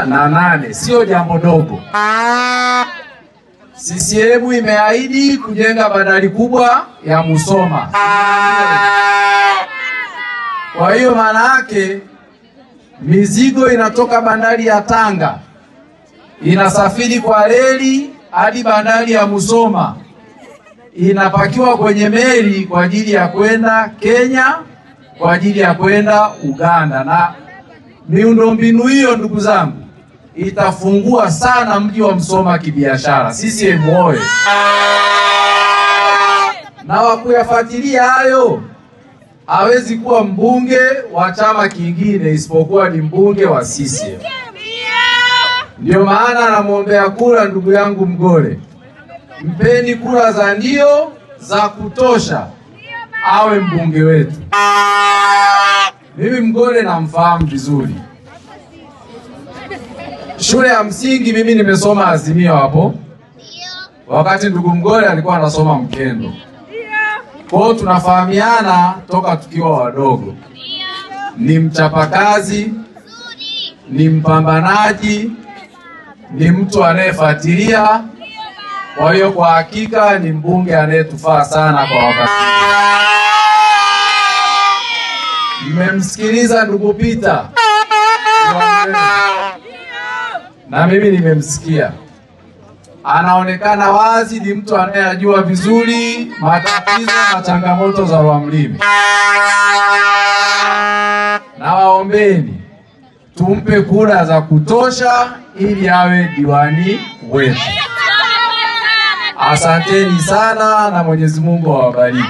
na 8 sio jambo dogo. CCM imeahidi kujenga bandari kubwa ya Musoma. Kwa hiyo maana yake mizigo inatoka bandari ya Tanga inasafiri kwa reli hadi bandari ya Musoma, inapakiwa kwenye meli kwa ajili ya kwenda Kenya, kwa ajili ya kwenda Uganda. Na miundombinu hiyo, ndugu zangu, itafungua sana mji wa Musoma kibiashara. CCM oye! Na wakuyafuatilia hayo hawezi kuwa mbunge wa chama kingine isipokuwa ni mbunge wa CCM. Ndio maana namwombea kura ndugu yangu Mgole. Mpeni kura za ndio za kutosha awe mbunge wetu. Mimi Mgole namfahamu vizuri. Shule ya msingi mimi nimesoma Azimio hapo, wakati ndugu Mgole alikuwa anasoma Mkendo. Kwa hiyo tunafahamiana toka tukiwa wadogo. Ni mchapakazi, ni mpambanaji, ni mtu anayefuatilia. Kwa hiyo kwa hakika ni mbunge anayetufaa sana kwa wakati. Nimemsikiliza ndugu Peter, na mimi nimemsikia. Anaonekana wazi ni mtu anayejua vizuri matatizo na changamoto za Rwamlimi. Na waombeni tumpe kura za kutosha ili awe diwani wetu. Asanteni sana na Mwenyezi Mungu awabariki.